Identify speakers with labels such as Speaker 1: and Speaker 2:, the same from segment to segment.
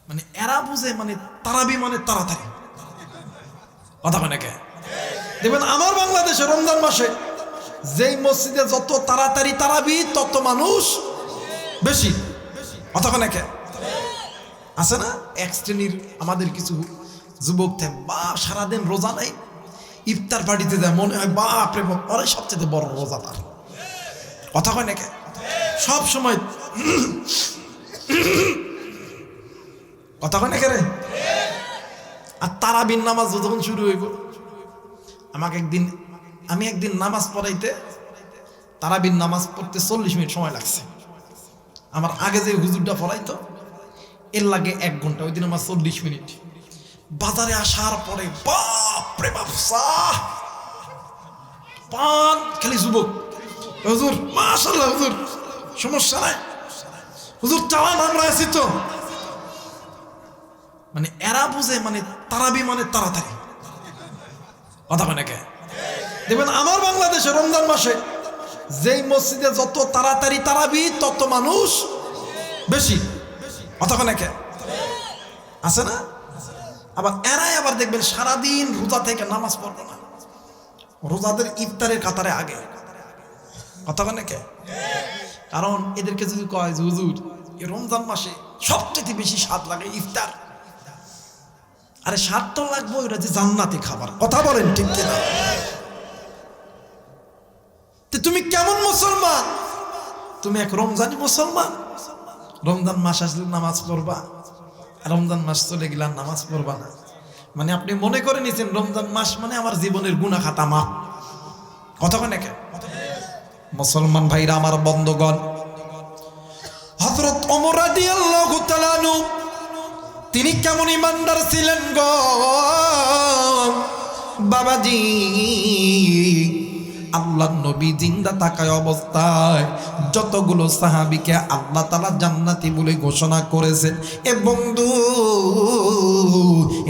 Speaker 1: মানে এরা বুঝে মানে তারাবি মানে তাড়াতাড়ি, কথা বলে কে? দেখবেন আমার বাংলাদেশে রমজান মাসে যেই মসজিদে যত তাড়াতাড়ি তারাবি তত মানুষ বেশি, কথা বলে কে? আছে না এক শ্রেণীর আমাদের কিছু যুবক থাকে, বা সারাদিন রোজা নাই, ইফতার পার্টিতে যায়, মনে হয় বাপরে বাপ ওরাই সবচেয়ে বড় রোজাদার, কথা কয় নাকি? সব সময় কথা কয় নাকি রে? আর তারাবির নামাজ যখন শুরু হইব, আমি একদিন নামাজ পড়াইতে, তারাবির নামাজ পড়তে 40 মিনিট সময় লাগছে। আমার আগে যে হুজুরটা পড়াইতো এর লাগে 1 ঘন্টা, ওই দিন আমার 40 মিনিট। বাজারে আসার পরে বাপরে বাপ পান খালি যুবক, হুজুর মাশাআল্লাহ হুজুর সমস্যা নাই, হুজুর চালান আমরা আছি তো। মানে এরা বুঝে মানে তারাবি মানে তাড়াতাড়ি, কথা বলে কে? দেখবেন আমার বাংলাদেশে রমজান মাসে যেই মসজিদে যত তাড়াতাড়ি তারাবি তত মানুষ বেশি, কথা বলে কে? আছে না? আবার এরাই আবার দেখবেন সারাদিন রোজা থেকে নামাজ পড়বে না, রোজাদের ইফতারের কাতারে আগে, কথা বলে কে? কারণ এদেরকে যদি কয় যে হুজুর এই রমজান মাসে সবচেয়ে বেশি স্বাদ লাগে ইফতার, আরে স্বাদ তো লাগবে ওটা যে জান্নাতি খাবার, কথা বলেন ঠিক কিনা? তুমি কেমন মুসলমান? তুমি এক রমজানি মুসলমান, রমজান মাস আসলে নামাজ পড়বা, রমজান মাস চলে গেলে নামাজ পড়বা না, মানে আপনি মনে করে নিছেন রমজান মাস মানে আমার জীবনের গুনাহ খাতা মাফ, কথা কয় নাকি? মুসলমান ভাইরা আমার বন্ধুগণ, হযরত ওমর রাদিয়াল্লাহু তাআলা আনহু তিনি কেমন ইমানদার ছিলেন গো বাবাজি। আল্লাহ নবী জিন্দা থাকা অবস্থায় যতগুলো সাহাবীকে আল্লাহ তাআলা জান্নাতি বলে ঘোষণা করেছেন, এ বন্ধু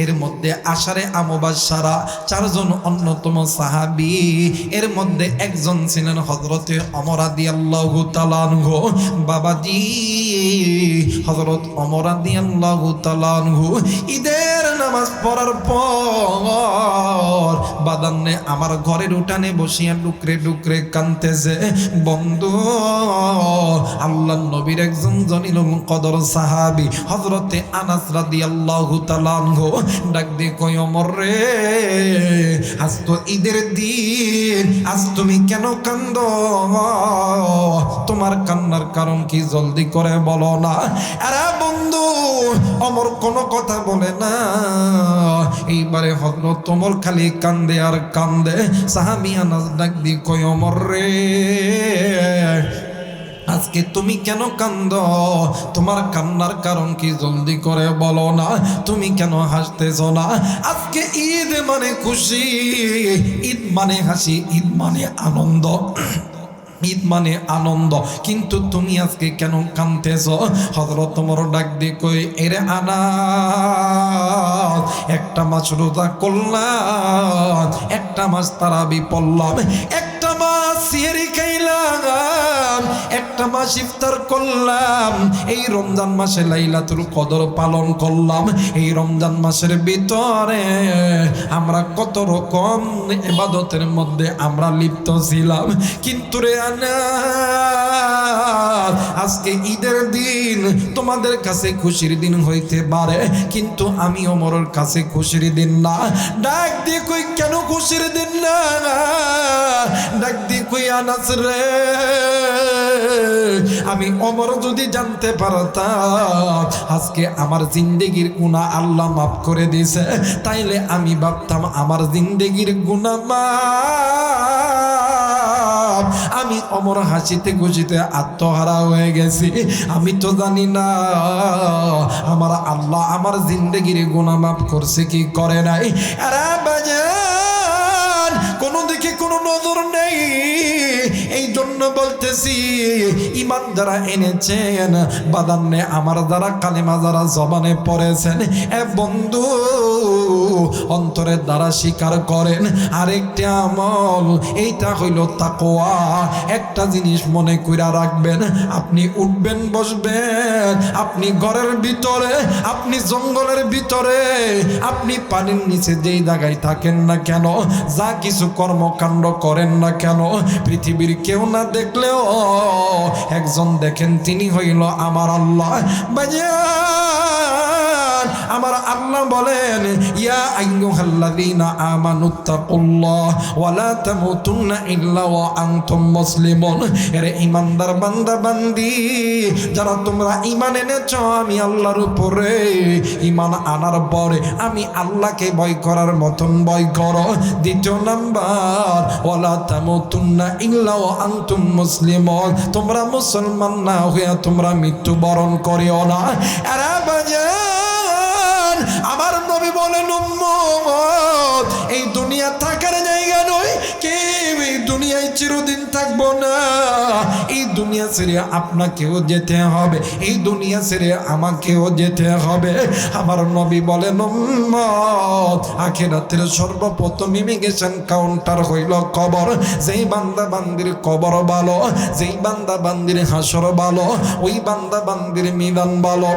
Speaker 1: এর মধ্যে আশারে মুবাশশারা 4 জন অন্যতম সাহাবী, এর মধ্যে একজন ছিলেন হযরতে ওমর রাদিয়াল্লাহু তাআলা আনহু। বাবাজি হযরত ওমর রাদিয়াল্লাহু তাআলা আনহু ঈদের নামাজ পড়ার পর বাদান্নে আমার ঘরের উঠানে বসিয়া ডুকরে ডুকরে কাঁদতেছে। বন্ধু আল্লাহর নবীর একজন জলিলুল কদর সাহাবী হযরতে আনাস রাদিয়াল্লাহু তাআলা আনহু ডাক দিয়ে কয়, ওমর রে আজ তো ঈদের দিন, আজ তুমি কেন কান্দো? তোমার কান্নার কারণ কি জলদি করে বলো না। আরে বন্ধু ওমর কোনো কথা বলে না, এইবারে হযরত ওমর খালি কান্দে আর কান্দে। সাহাবী আনাস ডাক দিয়ে কয়, ওমর রে আজকে তুমি কেন কান্দো? তোমার কান্নার কারণ কি জলদি করে বলো না। তুমি কেন হাসতেছো না? আজকে ঈদ মানে খুশি, ঈদ মানে হাসি, ঈদ মানে আনন্দ, ঈদ মানে আনন্দ, কিন্তু তুমি আজকে কেন কাঁদতেছো? হযরত ওমর ডাক দিয়ে কই, এরে আনাস একটা মাস রোজা করলাম, একটা মাস তারাবি পড়লাম, একটা মাস সিহরি খাইলাম, একটা মাস ইফতার করলাম, এই রমজান মাসে লাইলাতুল কদর পালন করলাম। এই রমজান মাসের ভিতরে আমরা কত রকম ইবাদতের মধ্যে আমরা লিপ্ত ছিলাম, কিন্তু রে আনাস আজকে ঈদের দিন তোমাদের কাছে খুশির দিন হইতে পারে, কিন্তু আমি ওমরের কাছে খুশির দিন না। ডাক দিয়ে কই, কেন খুশির দিন না? ডাক দিয়ে কই, আনাস রে আমি ওমর যদি জানতে পারতাম আজকে আমার জিন্দেগির গুনাহ আল্লাহ মাফ করে দিয়েছে, তাইলে আমি ভাবতাম আমার জিন্দেগির গুনাহ মাফ, আমি ওমর হাসিতে খুশিতে আত্মহারা হয়ে গেছি। আমি তো জানি না আমার আল্লাহ আমার জিন্দেগির গুনাহ মাফ করছে কি করে নাই। আরে বাজান কোনো দিকে কোনো নজর নেই, এই জন্য বলতেছি ঈমান যারা এনেছেন বাদান্নে আমার যারা কালেমা যারা জবানে পড়েছেন, এ বন্ধু অন্তরের দ্বারা স্বীকার করেন। আরেকটি আমল, এইটা হইল তাকওয়া। একটা জিনিস মনে কইরা রাখবেন, আপনি উঠবেন বসবেন, আপনি ঘরের ভিতরে, আপনি জঙ্গলের ভিতরে, আপনি পানির নিচে যেই জায়গায় থাকেন না কেন, যা কিছু কর্মকাণ্ড করেন না কেন, পৃথিবীর কেউ না দেখলেও একজন দেখেন, তিনি হইল আমার আল্লাহ। বাজান, আমার আল্লাহ বলেন, ইয়া আইয়ুহাল্লাযীনা আমানুত্তাকুল্লাহ ওয়া লা তামুতুন্না ইল্লা ওয়া আনতুম মুসলিমুন। এরে ঈমানদার বান্দা বান্দি, যারা তোমরা ঈমান এনেছো আমি আল্লাহর উপরে, ঈমান আনার পরে আমি আল্লাহকে ভয় করার মতন ভয় করো। দ্বিতীয় নাম্বার, ওয়া লা তামুতুন্না ইল্লা ওয়া আনতুম মুসলিমুন, তোমরা মুসলমান না হইয়া তোমরা মৃত্যুবরণ করিও না। আরে বাজান, আমার নবী বলেন, উম্মত, এই দুনিয়া থাকার জায়গা নয়, কেউ এই দুনিয়ায় চিরদিন থাকবো না। এই দুনিয়া ছেড়ে আপনাকেও যেতে হবে, এই দুনিয়া ছেড়ে আমাকেও যেতে হবে। আমার নবী বলেন, উম্মত, আখিরাতের সর্বপ্রথম ইমিগ্রেশন কাউন্টার হইল কবর। যেই বান্দা বান্দির কবর ভালো, যেই বান্দা বান্দির হাসর ভালো, ওই বান্দা বান্দির মিলান ভালো,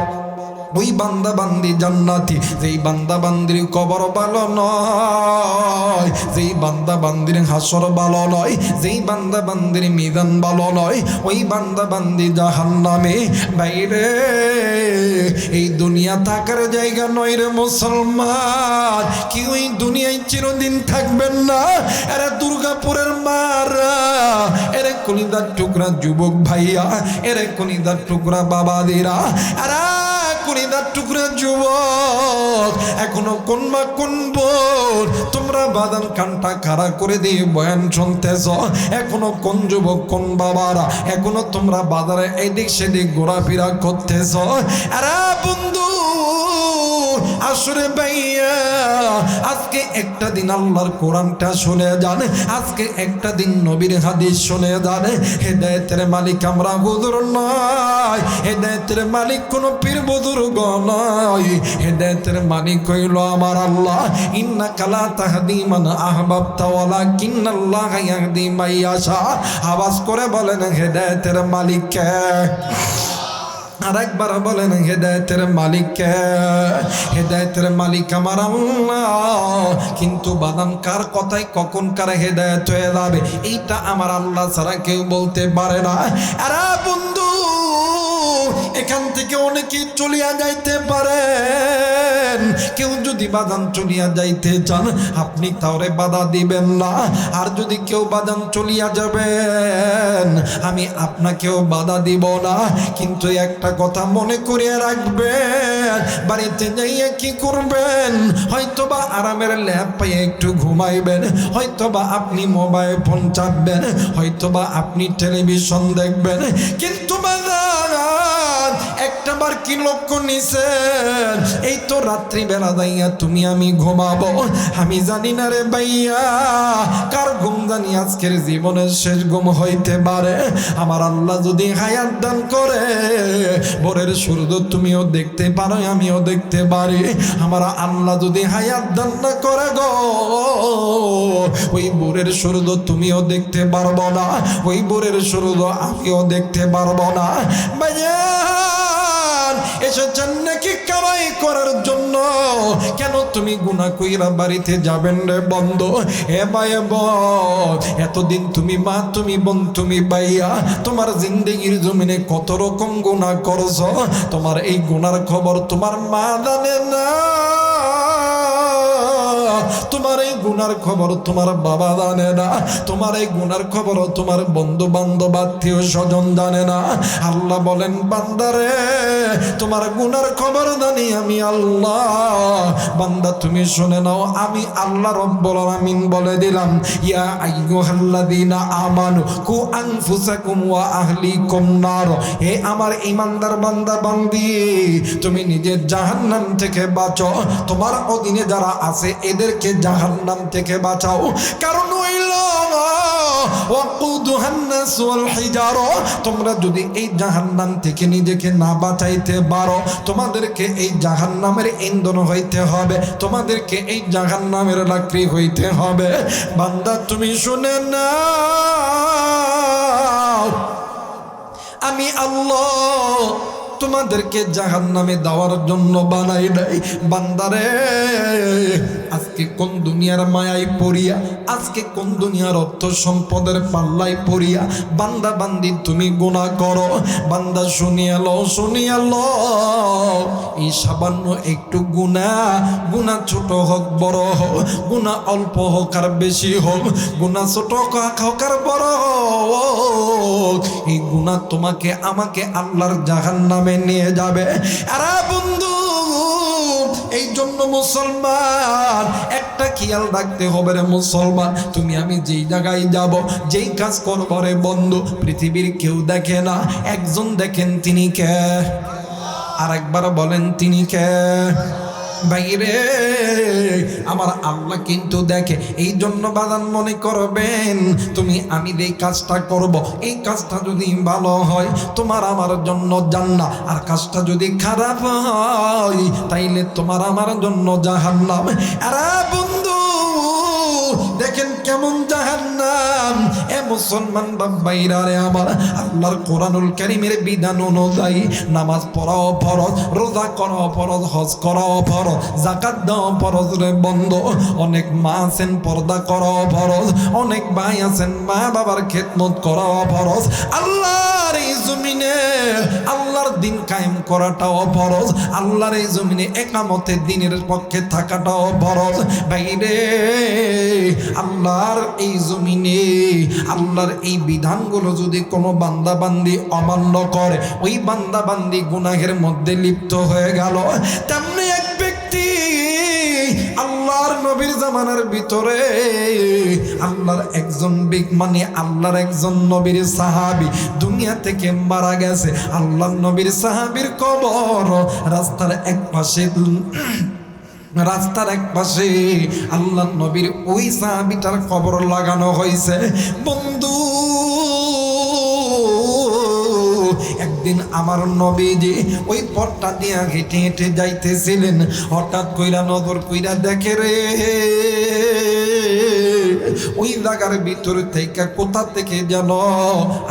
Speaker 1: ওই বান্দা বান্দি জান্নাতি। যেই বান্দা বান্দির কবর ভালো নয়, যেই বান্দা বান্দির হাসর ভালো নয়, যেই বান্দা বান্দির মিজান ভালো নয়, ওই বান্দা বান্দি জাহান্নামে। বাইরে এই দুনিয়া থাকার জায়গা নয় রে মুসলমান, কি ওই দুনিয়ায় চিরদিন থাকবেন না। এরা দুর্গাপুরের মারা, এরে কলিদার টুকরা যুবক ভাইয়া, এরে কলিদার টুকরা বাবাদিরা, এরা কলিদার টুকরা যুবক, এখনো কোন মা কোন বোন তোমরা বাদান কানটা খাড়া করে দিয়ে বয়ান শুনতেছ, এখনো কোন যুবক কোন বাবারা এখনো তোমরা বাজারে এদিক সেদিক ঘোরাফেরা করতেছ। আরে বন্ধু, আসরে ভাইয়া, আজকে একটা দিন আল্লাহর কোরআনটা শুনে যান, আজকে একটা দিন নবীর হাদিস শুনে যান। হেদায়েতের মালিক আমরা হুজুর নয়, হেদায়েতের মালিক কোন পীর বুজুর্গ নয়, হেদায়েতের মালিক হইল আমার আল্লাহ। ইন্নাকা লা তাহদি মান আহবাবতা ওয়ালাকিন্নাল্লাহা ইয়াহদি মান ইয়াশা। আওয়াজ করে বলেন, হেদায়েতের মালিক কে? আরেকবার বলেন, হেদায়েতের মালিক কে? হেদায়েতের মালিক আমার আল্লাহ। কিন্তু বাদাম কার কথায় কখন কার হেদায়েত হয়ে যাবে, এইটা আমার আল্লাহ ছাড়া কেউ বলতে পারে না। আরে বন্ধু, এখান থেকে অনেকেই চলিয়া যাইতে পারেন। কেউ যদি বাদান চলিয়া যাইতে চান, আপনি তাওরে বাধা দিবেন না। আর যদি কেউ বাদান চলিয়া যাবেন, আমি আপনাকেও বাধা দিব না। কিন্তু একটা কথা মনে করিয়া রাখবেন, বাড়িতে যাইয়া কি করবেন? হয়তোবা আরামের ল্যাপ পাইয়া একটু ঘুমাইবেন, হয়তোবা আপনি মোবাইল ফোন চাপবেন, হয়তোবা আপনি টেলিভিশন দেখবেন। কিন্তু একটা বার কি লক্ষ্য নিছেন? এই তো রাত্রিবেলা দাইয়া তুমি আমি ঘুমাবো, আমি জানি না রে ভাইয়া কার ঘুম জানি আজকের জীবনের শেষ ঘুম হইতে পারে। আমার আল্লাহ যদি হায়াত দান করে, ভোরের সূর্য তুমিও দেখতে পারো, আমিও দেখতে পারি। আমার আল্লাহ যদি হায়াত দান না করে গো, ওই ভোরের সূর্য তুমিও দেখতে পারবো না, ওই ভোরের সূর্য আমিও দেখতে পারবো না। ভাইয়া এসেছেন নাকি কামাই করার জন্য? কেন তুমি গুনাহ কইরা বাড়িতে যাবেন রে বন্ধ? হে ভাই বোন, এতদিন তুমি মা, তুমি বোন, তুমি ভাইয়া, তোমার জিন্দেগির জমিনে কত রকম গুনাহ করছো। তোমার এই গুনার খবর তোমার মা জানে না, তোমার এই গুনার খবর তোমার বাবা জানে না, তোমার এই গুনার খবর তোমার বন্ধু বান্ধব আত্মীয় স্বজন জানে না। আল্লাহ বলেন, বান্দারে তোমার গুনার খবর জানি আমি আল্লাহ। বান্দা তুমি শুনে নাও, আমি আল্লাহ রব্বুল আলামিন বলে দিলাম, ইয়া আইয়ুহাল্লাযীনা আমানু কু আনফুসাকুম ওয়া আহলিকুম নার। হে আমার ঈমানদার বান্দা বান্দি, তুমি নিজের জাহান্নাম থেকে বাঁচো, তোমার অধীনে যারা আছে এদেরকে জাহান্নাম থেকে বাঁচাও। কারণ হইল ওয়াকুদুহান নাস ওয়াল হিজারা, তোমরা যদি এই জাহান্নাম থেকে নিজেকে না বাঁচাইতে পারো, তোমাদেরকে এই জাহান্নামের ইন্ধন হইতে হবে, তোমাদেরকে এই জাহান্নামের লাকড়ি হইতে হবে। বান্দা তুমি শুনে নাও, আমি আল্লাহ তোমাদেরকে জাহান্নামে দেওয়ার জন্য বানাই নাই। বান্দারে, আজকে কোন দুনিয়ার মায়ায় পড়িয়া, আজকে কোন দুনিয়ার অর্থ সম্পদের পাল্লায় পড়িয়া বান্দা বান্দি তুমি গুনাহ করো। বান্দা শুনিয়া লো, এই সামান্য একটু গুনাহ ছোট হোক বড় হোক, গুনাহ অল্প হোক আর বেশি হোক, গুনাহ ছোট হোক আর বড় হোক, এই গুনাহ তোমাকে আমাকে আল্লাহর জাহান্নামে নিয়ে যাবে। আরে বন্ধু, এই জন্য মুসলমান একটা খেয়াল রাখতে হবে রে মুসলমান, তুমি আমি যেই জায়গায় যাব, যেই কাজ করবো রে বন্ধু, পৃথিবীর কেউ দেখে না, একজন দেখেন, তিনি কে? আর একবার বলেন, তিনি কে? বাইরে আমার আল্লাহ কিন্তু দেখে। এই জন্য বাদান মনে করবেন, তুমি আমি যে কাজটা করব, এই কাজটা যদি ভালো হয় তোমার আমার জন্য জান্নাত, আর কাজটা যদি খারাপ হয় তাইলে তোমার আমার জন্য জাহান্নাম। আরে বন্ধু দেখেন কেমন জাহান্নাম। এ মুসলমান বাবাইরা রে আমার, আল্লাহর কোরআনুল কারীমের বিধান অনুযায়ী নামাজ পড়াও ফরজ, রোজা করাও ফরজ, হজ করাও ফরজ, যাকাত দাও ফরজ রে বন্ধু। অনেক মা আছেন পর্দা করাও ফরজ, অনেক ভাই আছেন মা বাবার খেদমত করাও ফরজ। আল্লাহর এই জমিনে আল্লাহর দিন কায়েম করাটাও ফরজ, আল্লাহর এই জমিনে একামতে দিনের পক্ষে থাকাটাও ফরজ। বাইরে আল্লাহর এই জমিনে আল্লাহর এই বিধানগুলো যদি কোনো বান্দা বান্দি অমান্য করে, ওই বান্দা বান্দি গুনাহের মধ্যে লিপ্ত হয়ে গেল। তেমনি এক ব্যক্তি আল্লাহর নবীর জামানার ভিতরে আল্লাহর একজন আল্লাহর একজন নবীর সাহাবী দুনিয়া থেকে মারা গেছে। আল্লাহর নবীর সাহাবীর কবর রাস্তার এক পাশে আল্লাহ নবীর ওই সাহাবীটার কবর লাগানো হয়েছে। বন্ধু, একদিন আমার নবীজি ওই পথটা দিয়া হেঁটে হেঁটে যাইতেছিলেন, হঠাৎ কইরা নজর কইরা দেখে রে, ওই জায়গার ভিতর থেকে কোথা থেকে যেন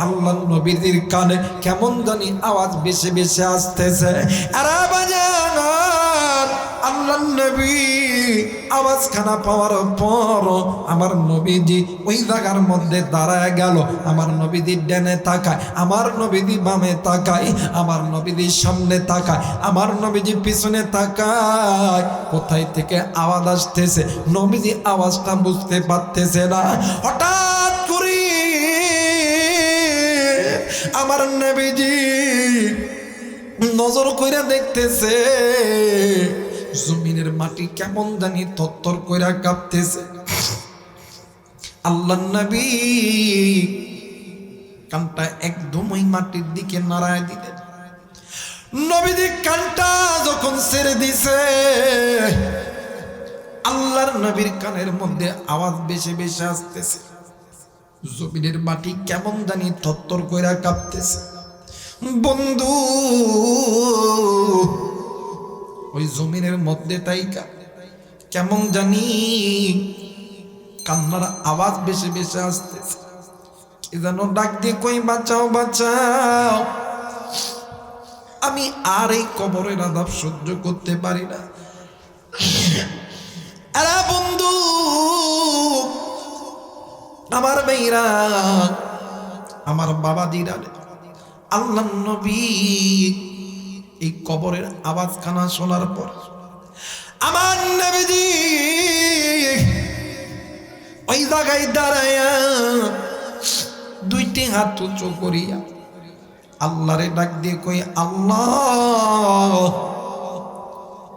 Speaker 1: আল্লাহ নবীর কানে কেমন জানি আওয়াজ বেশি বেশি আসতেছে। আরে বাজান, আল্লাহ নবী আওয়াজ খানা পাওয়ার পর আমার নবীজি ওই জায়গার মধ্যে দাঁড়ায় গেল। আমার নবীজি ডানে তাকায়, আমার নবীজি বামে তাকায়, আমার নবীজি সামনে তাকায়, আমার নবীজি পিছনে তাকায়। কোথায় থেকে আওয়াজ আসতেছে নবীজি আওয়াজটা বুঝতে পারতেছে না। হঠাৎ করে আমার নবীজি নজর কইরা দেখতেছে জমিনের মাটি কেমন জানি থরথর কইরা কাঁপতেছে। আল্লাহর নবী কানটা একদম ওই মাটির দিকে নাড়ায় দিলেন। নবীজি কানটা যখন ছেড়ে দিছে, আল্লাহর নবীর কানের মধ্যে আওয়াজ বেশি বেশি আসতেছে, জমিনের মাটি কেমন জানি থরথর কইরা কাঁপতেছে। বন্ধু, ওই জমিনের মধ্যে তাইকা কেমন জানি কান্নার আওয়াজ বেশি বেশি আসতেছে। কি যেন ডাক দিয়ে কই, বাঁচাও বাঁচাও, আমি আর এই কবরের আযাব সহ্য করতে পারি না। আরে বন্ধু, আমার মেয়েরা, আমার বাবাজিরা, আল্লাহ নবী এই কবরের আওয়াজ খানা শোনার পর আমার নবীজি ওই জায়গায় দাঁড়ায়া দুইটি হাত উঁচু করিয়া আল্লাহরে ডাক দিয়ে কই, আল্লাহ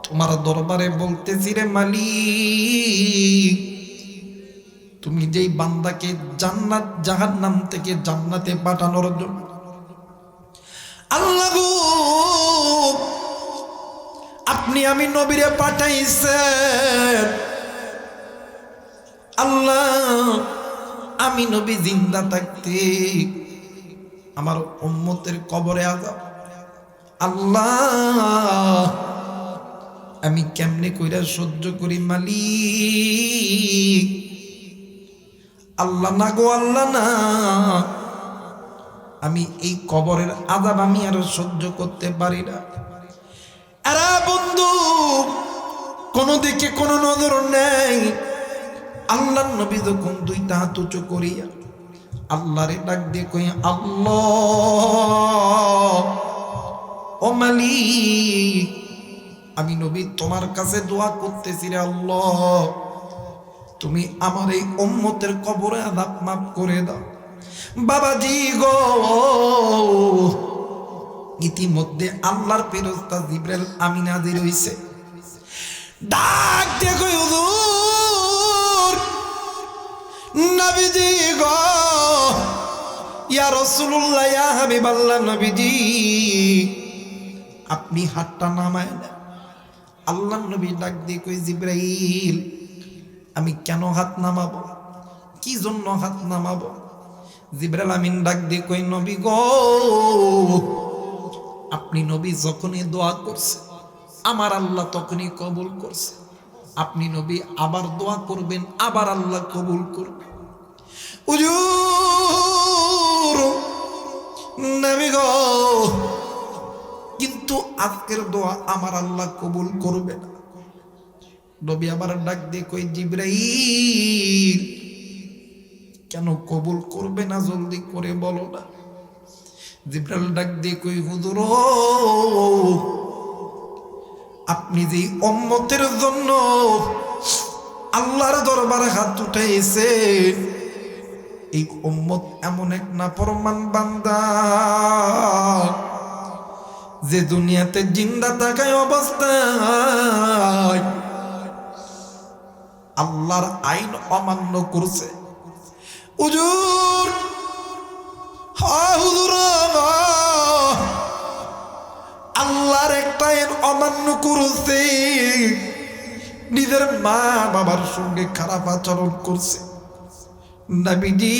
Speaker 1: তোমার দরবারে বলতেছি রে মালিক, তুমি যেই বান্দাকে জান্নাত জাহান্নাম থেকে জান্নাতে পাঠানোর জন্য আল্লাহ গো আপনি আমি নবীরে পাঠাইছেন, আল্লাহ আমি নবী জিন্দা থাকতে আমার উম্মতের কবরে আযাব, আল্লাহ আমি কেমনে কইরা সহ্য করি মালিক। আল্লাহ না গো আল্লাহ না, আমি এই কবরের আযাব আমি আর সহ্য করতে পারি না। আরে বন্ধু, কোন দিকে কোন নজর নেই। আল্লাহর নবী যখন দুইটা হাত উঁচু করিয়া আল্লাহরে ডাক দিয়ে কই, আল্লাহ ও মালিক, আমি নবী তোমার কাছে দোয়া করতেছি রে আল্লাহ, তুমি আমার এই উম্মতের কবরে আযাব মাফ করে দাও। বাবাজি গো, ইতিমধ্যে আল্লাহর ফেরেশতা জিবরাইল আমিন হাজির হইছে। ডাক দিয়ে কই, হুজুর নবীজি গো, ইয়া রাসূলুল্লাহ, ইয়া হাবিবাল্লাহ, নবীজি আপনি হাতটা নামায় না। আল্লাহর নবী ডাক দিয়ে কই, জিবরাইল আমি কেন হাত নামাবো, কি জন্য হাত নামাবো? জিবরাইল আমিন ডাক দিয়ে কই, নবী গো, আপনি নবী যখনই দোয়া করছে আমার আল্লাহ তখনই কবুল করছে। আপনি নবী আবার দোয়া করবেন, আবার আল্লাহ কবুল করবে। হুজুর নবী গো, কিন্তু আজকের দোয়া আমার আল্লাহ কবুল করবে না। নবী আবার ডাক দিয়ে কই, জিবরাইল কেন কবুল করবে না, জলদি করে বলো না। জিবরাইল ডাক দিয়ে কই, হুজুর আপনি যে উম্মতের জন্য আল্লাহর দরবারে হাত উঠাইছেন, এই উম্মত এমন এক নাফরমান বান্দা যে দুনিয়াতে জিন্দা থাকায় অবস্থায় আল্লাহর আইন অমান্য করছে। হুজুর, হ্যাঁ হুজুর, আল্লাহর একটা আইন অমান্য করছে, নিজের মা বাবার সঙ্গে খারাপ আচরণ করছে। নবীজি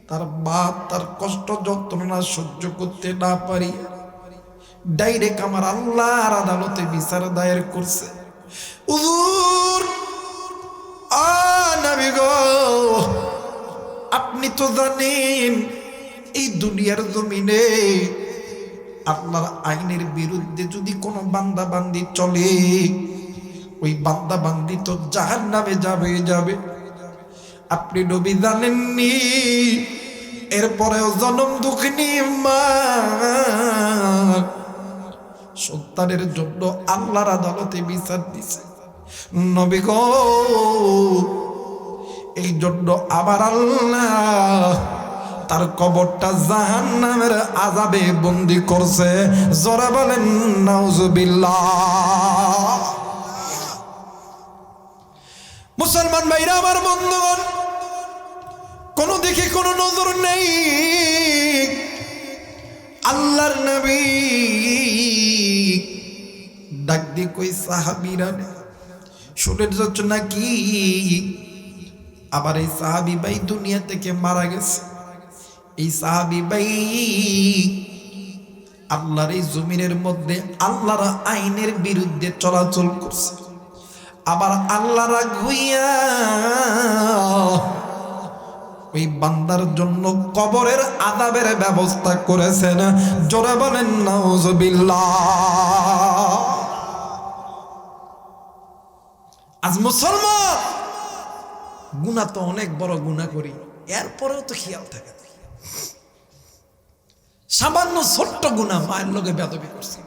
Speaker 1: তার বাপ তার কষ্ট যন্ত্রণা সহ্য করতে না পারি ডাইরেক্ট আমার আল্লাহর আদালতে বিচার দায়ের করছে। হুজুর নবী গো, আপনি তো জানেন এই দুনিয়ার জমিনে আল্লাহর আইনের বিরুদ্ধে যদি কোনো বান্দা বান্দি চলে, ওই বান্দা বান্দি তো জাহান্নামে যাবে। আপনি নবী জানেননি? এরপরেও জনম দুঃখিনী মা সন্তানের জন্য আল্লাহর আদালতে বিচার দিছে। নবী গো, এই জন্য আবার আল্লাহ তার কবরটা জাহান্নামের আযাবে বন্দী করছে। জোরে বলেন নাউজুবিল্লাহ। মুসলমান ভাইরা আমার, বন্ধুগণ, কোনো দিকে কোনো নজর নেই। আল্লাহর নবী ডাক দিয়ে কই, সাহাবীরা শুনে যাচ্ছ নাকি? আবার এই সাহাবী ভাই দুনিয়া থেকে মারা গেছে। এই সাহাবী ভাই আল্লাহর এই জমিনের মধ্যে আল্লাহর আইনের বিরুদ্ধে চলাচল করছে। আবার আল্লাহ রাগ হইয়া ওই বান্দার জন্য কবরের আযাবের ব্যবস্থা করেছেন। জোরে বলেন নাউজুবিল্লাহ। আজ মুসলমান গুনাহ তো অনেক বড় গুনাহ করি, এরপরেও তো খেয়াল থাকে না। সামান্য ছোট্ট গুনাহ, মায়ের লগে বেয়াদবি করছি,